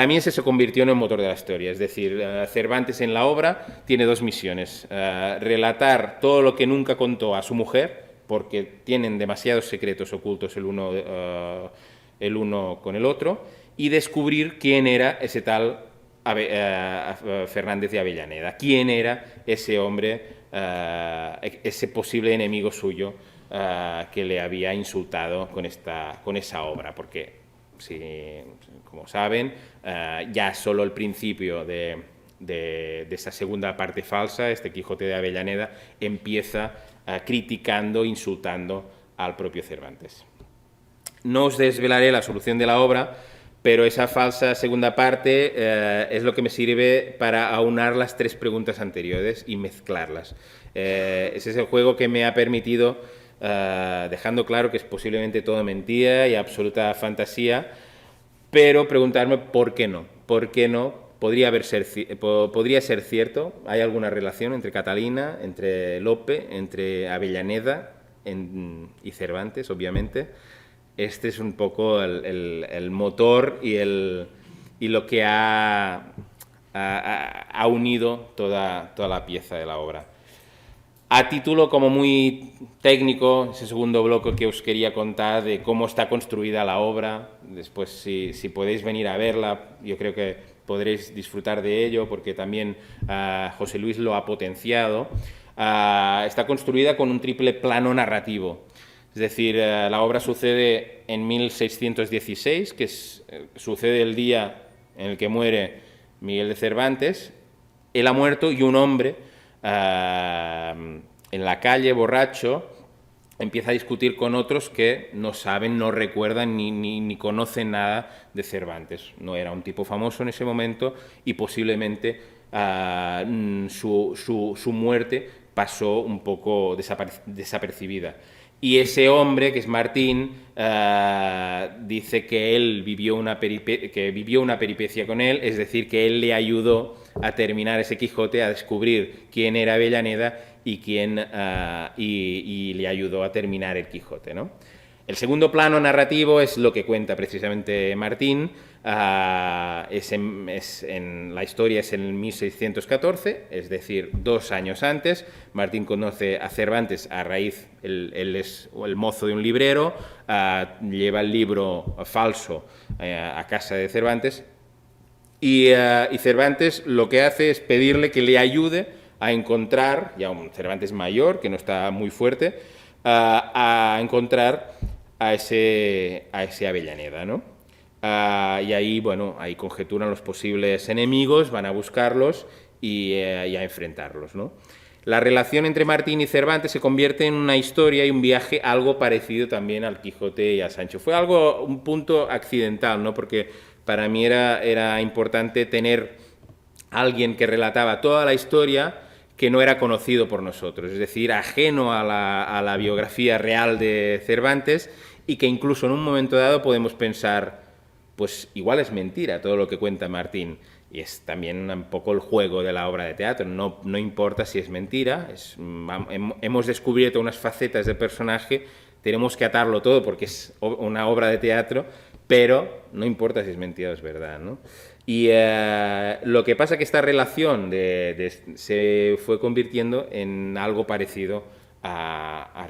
mí ese se convirtió en el motor de la historia, es decir, Cervantes en la obra tiene 2 misiones: relatar todo lo que nunca contó a su mujer, porque tienen demasiados secretos ocultos el uno con el otro, y descubrir quién era ese tal Fernández de Avellaneda, quién era ese hombre, ese posible enemigo suyo que le había insultado con esa obra, porque, como saben, ya solo el principio de esa segunda parte falsa, este Quijote de Avellaneda, empieza criticando, insultando al propio Cervantes. No os desvelaré la solución de la obra, pero esa falsa segunda parte es lo que me sirve para aunar las 3 preguntas anteriores y mezclarlas. Ese es el juego que me ha permitido, dejando claro que es posiblemente todo mentira y absoluta fantasía, pero preguntarme por qué no. ¿Por qué no? Podría ser cierto. ¿Hay alguna relación entre Catalina, entre Lope, entre Avellaneda y Cervantes, obviamente? Este es un poco el motor y lo que ha unido toda la pieza de la obra. A título como muy técnico, ese segundo bloque que os quería contar de cómo está construida la obra, después si podéis venir a verla, yo creo que podréis disfrutar de ello, porque también José Luis lo ha potenciado. Está construida con un triple plano narrativo. Es decir, la obra sucede en 1616, que sucede el día en el que muere Miguel de Cervantes. Él ha muerto y un hombre en la calle, borracho, empieza a discutir con otros que no saben, no recuerdan ni conocen nada de Cervantes. No era un tipo famoso en ese momento y posiblemente su muerte pasó un poco desapercibida. Y ese hombre, que es Martín, dice que él vivió una peripecia con él, es decir, que él le ayudó a terminar ese Quijote, a descubrir quién era Avellaneda y le ayudó a terminar el Quijote, ¿no? El segundo plano narrativo es lo que cuenta precisamente Martín. La historia es en 1614, es decir, 2 años antes. Martín conoce a Cervantes a raíz, él es el mozo de un librero, lleva el libro falso a casa de Cervantes y Cervantes lo que hace es pedirle que le ayude a encontrar, ya un Cervantes mayor, que no está muy fuerte, a encontrar a ese Avellaneda, ¿no? Y ahí, bueno, ahí conjeturan los posibles enemigos, van a buscarlos y a enfrentarlos, ¿no? La relación entre Martín y Cervantes se convierte en una historia y un viaje algo parecido también al Quijote y a Sancho. Fue un punto accidental, ¿no? Porque para mí era importante tener alguien que relataba toda la historia que no era conocido por nosotros, es decir, ajeno a la biografía real de Cervantes, y que incluso en un momento dado podemos pensar, pues igual es mentira todo lo que cuenta Martín. Y es también un poco el juego de la obra de teatro, no importa si es mentira, hemos descubierto unas facetas del personaje, tenemos que atarlo todo porque es una obra de teatro, pero no importa si es mentira o es verdad, ¿no? Y lo que pasa es que esta relación se fue convirtiendo en algo parecido a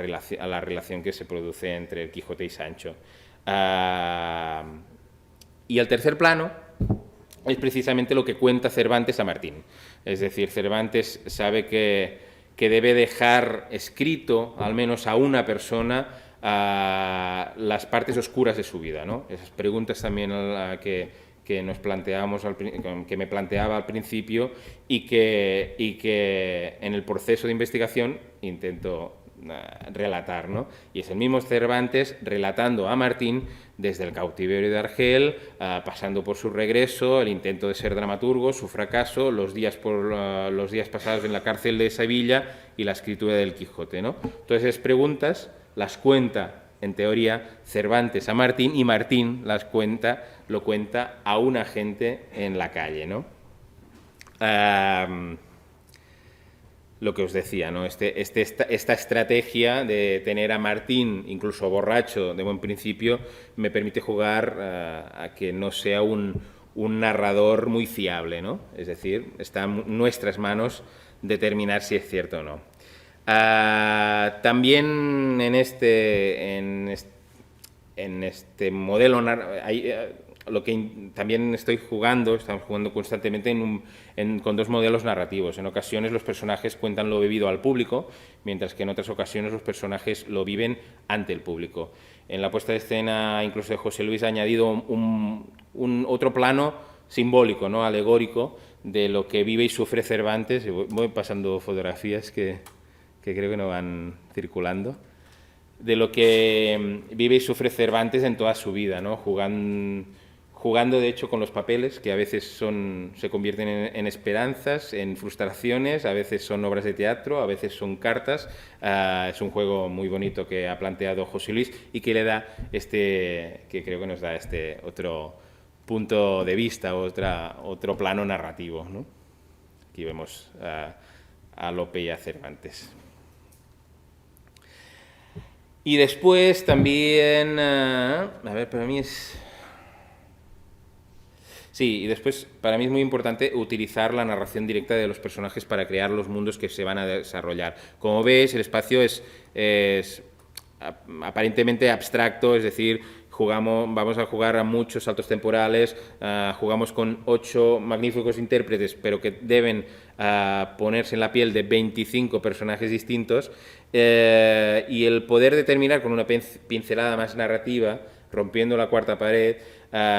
la relación que se produce entre el Quijote y Sancho. Y el tercer plano es precisamente lo que cuenta Cervantes a Martín. Es decir, Cervantes sabe que debe dejar escrito, al menos a una persona, las partes oscuras de su vida, ¿no? Esas preguntas también que nos planteábamos, que me planteaba al principio y que en el proceso de investigación intento relatar, ¿no? Y es el mismo Cervantes relatando a Martín desde el cautiverio de Argel, pasando por su regreso, el intento de ser dramaturgo, su fracaso, los días pasados en la cárcel de Sevilla y la escritura del Quijote, ¿no? Todas esas preguntas las cuenta, en teoría, Cervantes a Martín, y Martín lo cuenta a una gente en la calle, ¿no? Lo que os decía, ¿no? Esta estrategia de tener a Martín, incluso borracho de buen principio, me permite jugar a que no sea un narrador muy fiable, ¿no? Es decir, está en nuestras manos determinar si es cierto o no. También en este modelo lo que también estamos jugando constantemente con 2 modelos narrativos. En ocasiones los personajes cuentan lo vivido al público, mientras que en otras ocasiones los personajes lo viven ante el público. En la puesta de escena, incluso de José Luis, ha añadido un otro plano simbólico, ¿no? Alegórico, de lo que vive y sufre Cervantes. Voy pasando fotografías que creo que no van circulando, de lo que vive y sufre Cervantes en toda su vida, ¿no? Jugando de hecho con los papeles, que a veces se convierten en esperanzas, en frustraciones, a veces son obras de teatro, a veces son cartas. Es un juego muy bonito que ha planteado José Luis y que le da que creo que nos da otro punto de vista, otro plano narrativo, ¿no? Aquí vemos a Lope y a Cervantes. Y después también, para mí es... Sí, y después para mí es muy importante utilizar la narración directa de los personajes para crear los mundos que se van a desarrollar. Como veis, el espacio es aparentemente abstracto, es decir, vamos a jugar a muchos saltos temporales, jugamos con 8 magníficos intérpretes, pero que deben ponerse en la piel de 25 personajes distintos, y el poder determinar con una pincelada más narrativa, rompiendo la cuarta pared,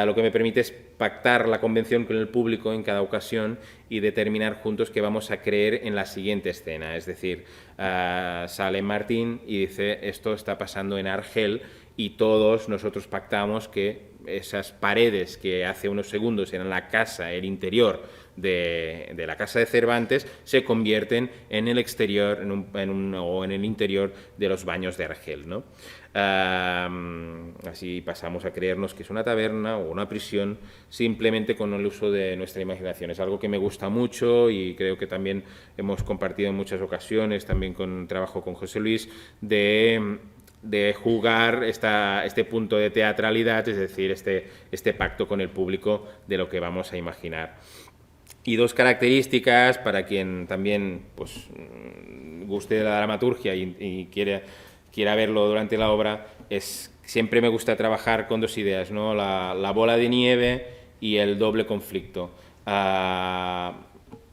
lo que me permite es pactar la convención con el público en cada ocasión y determinar juntos que vamos a creer en la siguiente escena. Es decir, sale Martín y dice, esto está pasando en Argel, y todos nosotros pactamos que esas paredes que hace unos segundos eran la casa, el interior de la casa de Cervantes, se convierten en el exterior o en el interior de los baños de Argel, ¿no? Así pasamos a creernos que es una taberna o una prisión simplemente con el uso de nuestra imaginación. Es algo que me gusta mucho y creo que también hemos compartido en muchas ocasiones, también con trabajo con José Luis, de de jugar este punto de teatralidad, es decir, este pacto con el público de lo que vamos a imaginar. Y dos características para quien también pues, guste de la dramaturgia y quiera verlo durante la obra, es siempre me gusta trabajar con dos ideas, ¿no? La bola de nieve y el doble conflicto. La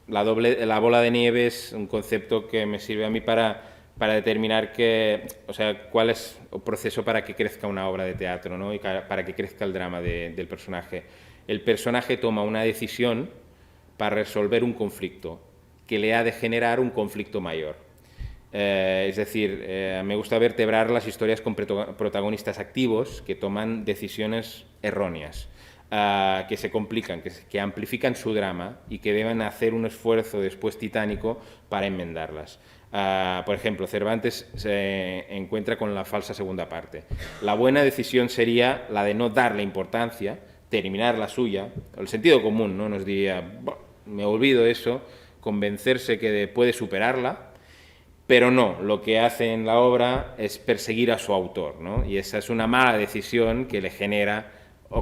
bola de nieve es un concepto que me sirve a mí para determinar cuál es el proceso para que crezca una obra de teatro, ¿no? Y para que crezca el drama del personaje. El personaje toma una decisión para resolver un conflicto que le ha de generar un conflicto mayor. Es decir, me gusta vertebrar las historias con protagonistas activos que toman decisiones erróneas, que se complican, que amplifican su drama y que deben hacer un esfuerzo después titánico para enmendarlas. Por ejemplo, Cervantes se encuentra con la falsa segunda parte. La buena decisión sería la de no darle importancia, terminar la suya. El sentido común, ¿no? Nos diría, me olvido eso, convencerse que puede superarla, pero no, lo que hace en la obra es perseguir a su autor, ¿no? Y esa es una mala decisión que le genera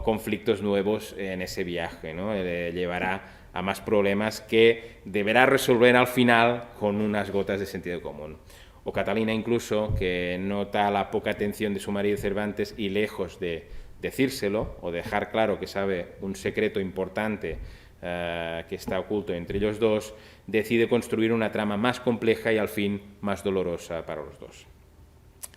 conflictos nuevos en ese viaje, ¿no? Le llevará a más problemas que deberá resolver al final con unas gotas de sentido común. O Catalina incluso, que nota la poca atención de su marido Cervantes y lejos de decírselo o dejar claro que sabe un secreto importante que está oculto entre ellos dos, decide construir una trama más compleja y al fin más dolorosa para los dos.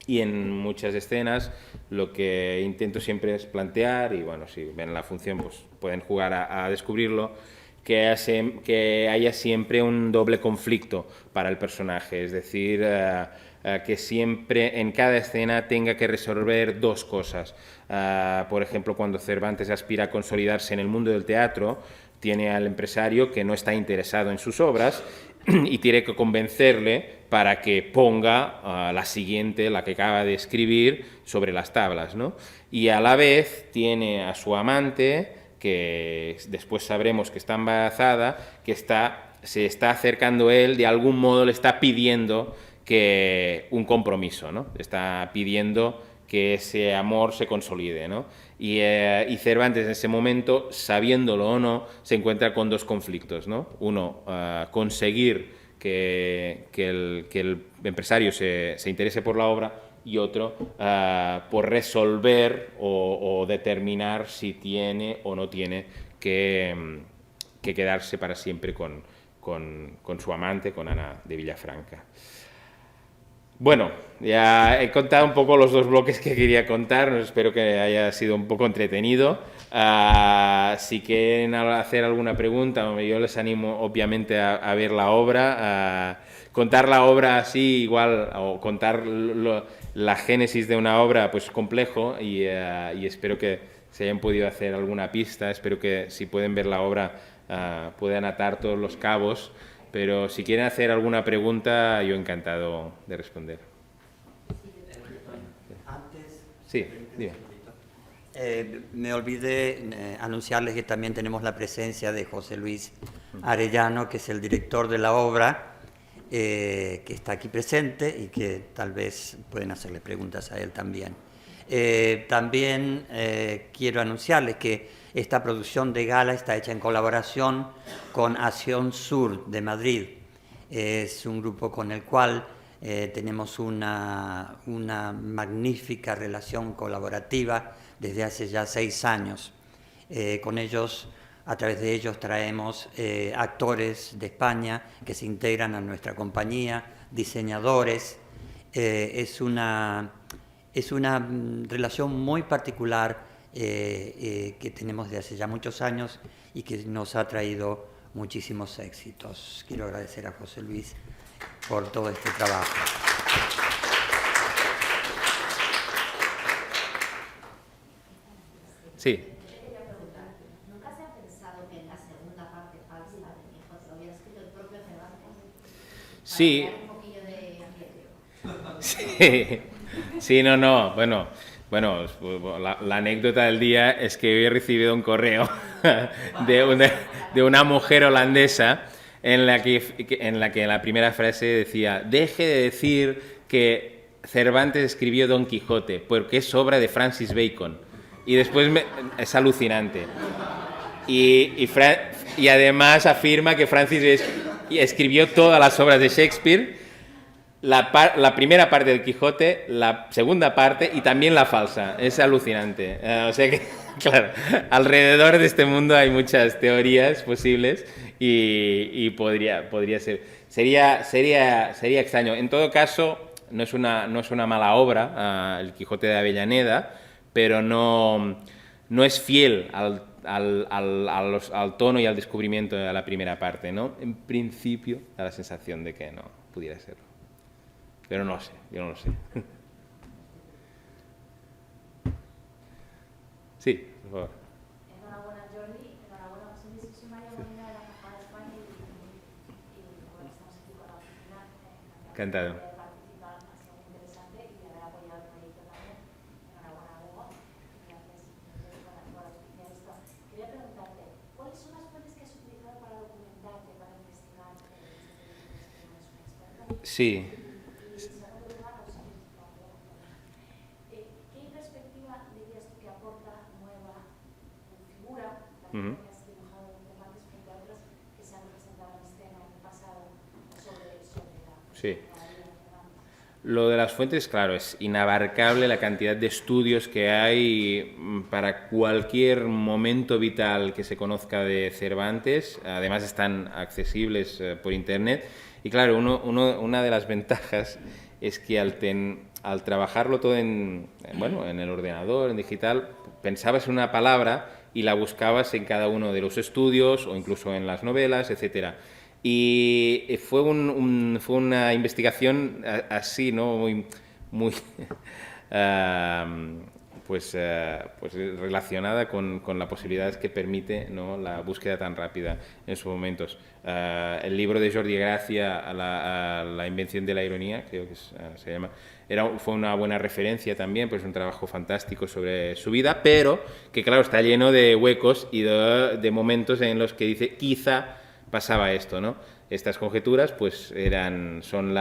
Y en muchas escenas lo que intento siempre es plantear, y bueno, si ven la función pues pueden jugar a descubrirlo, que haya siempre un doble conflicto para el personaje, es decir, que siempre en cada escena tenga que resolver dos cosas. Por ejemplo, cuando Cervantes aspira a consolidarse en el mundo del teatro, tiene al empresario que no está interesado en sus obras y tiene que convencerle para que ponga la siguiente, la que acaba de escribir, sobre las tablas, ¿no? Y a la vez tiene a su amante, que después sabremos que está embarazada, que se está acercando a él, de algún modo le está pidiendo un compromiso, ¿no? Está pidiendo que ese amor se consolide, ¿no? Y Cervantes en ese momento, sabiéndolo o no, se encuentra con dos conflictos, ¿no? Uno, conseguir que el empresario se interese por la obra, y otro, por resolver o determinar si tiene o no tiene que quedarse para siempre con su amante, con Ana de Villafranca. Bueno, ya he contado un poco los dos bloques que quería contar, espero que haya sido un poco entretenido. Si quieren hacer alguna pregunta, yo les animo obviamente a ver la obra, contar la obra así igual, o contar la génesis de una obra pues complejo, y espero que se hayan podido hacer alguna pista, espero que si pueden ver la obra puedan atar todos los cabos. Pero si quieren hacer alguna pregunta, yo encantado de responder. Antes, sí, dime. Me olvidé anunciarles que también tenemos la presencia de José Luis Arellano, que es el director de la obra, que está aquí presente y que tal vez pueden hacerle preguntas a él también. También quiero anunciarles que esta producción de gala está hecha en colaboración con Acción Sur de Madrid. Es un grupo con el cual tenemos una magnífica relación colaborativa desde hace ya 6 años. Con ellos, a través de ellos traemos actores de España que se integran a nuestra compañía, diseñadores. Es una relación muy particular que tenemos de hace ya muchos años y que nos ha traído muchísimos éxitos. Quiero agradecer a José Luis por todo este trabajo. Sí. ¿Nunca se ha pensado que en la segunda parte falsa de Mi hijo te lo hubiera escrito el propio Cervantes? Sí. Para crear un poquillo de ambiente. Sí, no, bueno, la anécdota del día es que hoy he recibido un correo de una mujer holandesa en la que en la primera frase decía: deje de decir que Cervantes escribió Don Quijote, porque es obra de Francis Bacon. Y después es alucinante. Y además afirma que Francis escribió todas las obras de Shakespeare, la primera parte del Quijote, la segunda parte y también la falsa. Es alucinante. O sea que, claro, alrededor de este mundo hay muchas teorías posibles y podría ser. Sería extraño. En todo caso, no es una mala obra, El Quijote de Avellaneda, pero no es fiel al tono y al descubrimiento de la primera parte, ¿no? En principio da la sensación de que no pudiera serlo. Pero no lo sé, yo no lo sé. Sí, por favor. Enhorabuena, Jordi. Enhorabuena, soy María Molina de la Embajada de España y bueno, estamos aquí con la oficina. Encantado. De participar, ha sido muy interesante y de haber apoyado el proyecto también. Enhorabuena, Hugo. Gracias por auspiciar esto. Quería preguntarte, ¿cuáles son las fuentes que has utilizado para documentarte, para investigar este proyecto? ¿Eres un experto? Sí. ¿Qué perspectiva dirías tú que aporta nueva figura, la Ujú. que has dibujado en Cervantes frente a otras que se han representado en escena en el pasado sobre Sí. la vida de Cervantes? Lo de las fuentes, claro, es inabarcable la cantidad de estudios que hay para cualquier momento vital que se conozca de Cervantes. Además están accesibles por internet. Y claro, una de las ventajas es que al trabajarlo todo en el ordenador, en digital, pensabas en una palabra y la buscabas en cada uno de los estudios o incluso en las novelas, etcétera. Y fue una investigación así, ¿no? Muy pues relacionada con las posibilidades que permite, ¿no?, la búsqueda tan rápida en sus momentos. El libro de Jordi Gracia, a la invención de la ironía, creo que se llama, fue una buena referencia también, pues un trabajo fantástico sobre su vida, pero que claro, está lleno de huecos y de momentos en los que dice, quizá pasaba esto, ¿no? Estas conjeturas pues son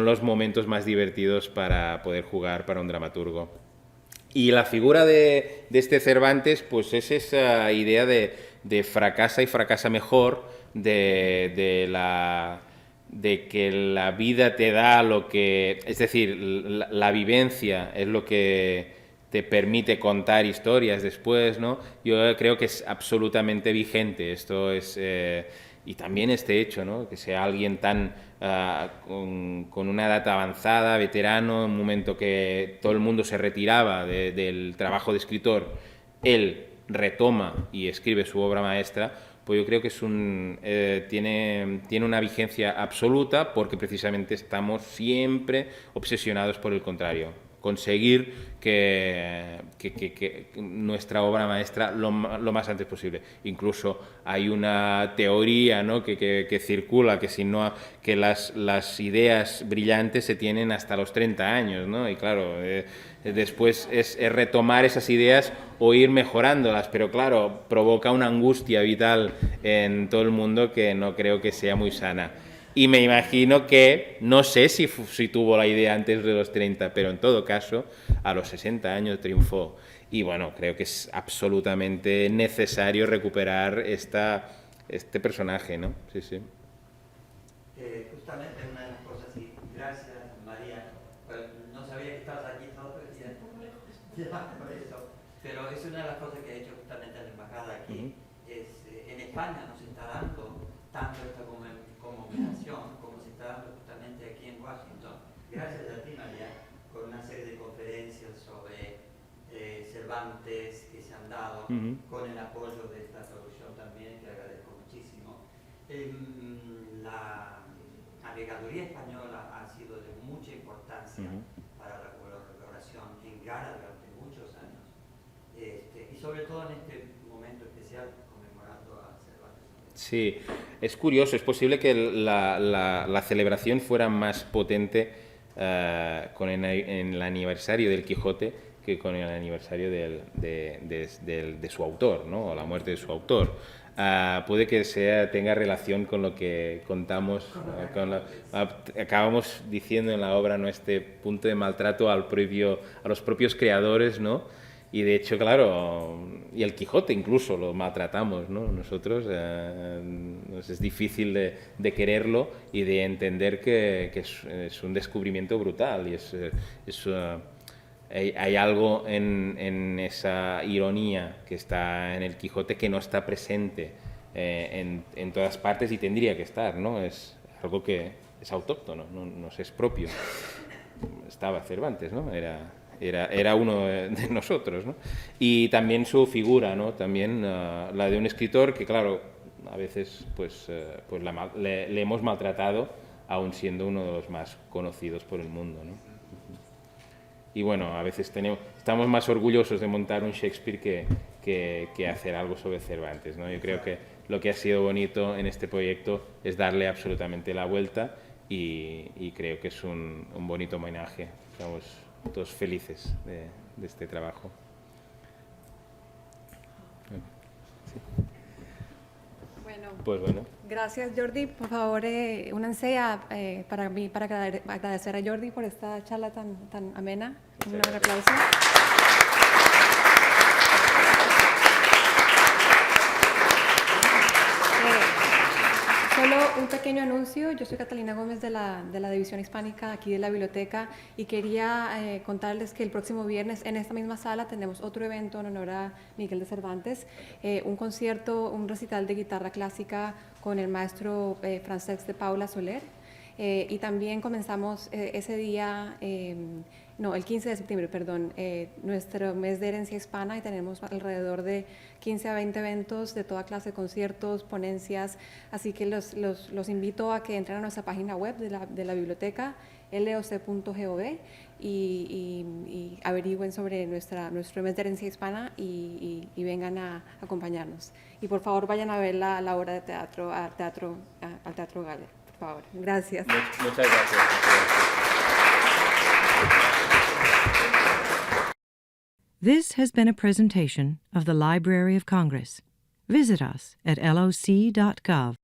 los momentos más divertidos para poder jugar para un dramaturgo. Y la figura de este Cervantes pues es esa idea de fracasa y fracasa mejor, de que la vida te da lo que... Es decir, la vivencia es lo que te permite contar historias después, ¿no? Yo creo que es absolutamente vigente. Esto es... y también este hecho, ¿no?, que sea alguien tan con una edad avanzada, veterano, en un momento que todo el mundo se retiraba del trabajo de escritor, él retoma y escribe su obra maestra, pues yo creo que tiene una vigencia absoluta, porque precisamente estamos siempre obsesionados por el contrario. Conseguir que nuestra obra maestra lo más antes posible. Incluso hay una teoría, ¿no?, que circula, que las ideas brillantes se tienen hasta los 30 años, ¿no? Y claro, después es retomar esas ideas o ir mejorándolas, pero claro, provoca una angustia vital en todo el mundo que no creo que sea muy sana. Y me imagino que, no sé si tuvo la idea antes de los 30, pero en todo caso, a los 60 años triunfó. Y bueno, creo que es absolutamente necesario recuperar este personaje, ¿no? Sí, sí. Justamente una de las cosas, y gracias María, no sabía que estabas aquí todo, por eso, pero es una de las cosas que ha hecho justamente la embajada aquí. En España nos está dando tanto esta comunicación como se está dando justamente aquí en Washington, gracias a ti María, con una serie de conferencias sobre Cervantes que se han dado, con el apoyo de esta traducción también, que agradezco muchísimo. La navegaduría española ha sido de mucha importancia para la colaboración en Gala durante muchos años, y sobre todo en este momento especial conmemorando a Cervantes. Sí, es curioso, es posible que la celebración fuera más potente en el aniversario del Quijote que con el aniversario de su autor, ¿no? O la muerte de su autor. Puede que tenga relación con lo que contamos, acabamos diciendo en la obra, ¿no? Este punto de maltrato a los propios creadores, ¿no? Y de hecho, claro, y el Quijote incluso lo maltratamos, ¿no? Nosotros es difícil de quererlo y de entender que es un descubrimiento brutal y hay algo en esa ironía que está en el Quijote que no está presente en todas partes y tendría que estar, ¿no? Es algo que es autóctono, no es propio. Estaba Cervantes, ¿no? Era uno de nosotros, ¿no? Y también su figura, ¿no? También la de un escritor que, claro, a veces le hemos maltratado, aun siendo uno de los más conocidos por el mundo, ¿no? Y bueno, a veces estamos más orgullosos de montar un Shakespeare que hacer algo sobre Cervantes, ¿no? Yo creo que lo que ha sido bonito en este proyecto es darle absolutamente la vuelta y creo que es un bonito homenaje. Estamos todos felices de este trabajo. Bueno, Pues bueno. gracias Jordi. Por favor, únanse para mí para agradecer a Jordi por esta charla tan amena. Un aplauso. Solo un pequeño anuncio. Yo soy Catalina Gómez de la División Hispánica aquí de la biblioteca y quería contarles que el próximo viernes en esta misma sala tenemos otro evento en honor a Miguel de Cervantes, un concierto, un recital de guitarra clásica con el maestro Francesc de Paula Soler y también comenzamos ese día, el 15 de septiembre, perdón, nuestro mes de herencia hispana y tenemos alrededor de 15 a 20 eventos de toda clase, conciertos, ponencias, así que los invito a que entren a nuestra página web de la biblioteca, loc.gov, y averigüen sobre nuestro mes de herencia hispana y vengan a acompañarnos. Y por favor vayan a ver la obra de teatro, al Teatro Galler, por favor. Gracias. Muchas gracias. This has been a presentation of the Library of Congress. Visit us at loc.gov.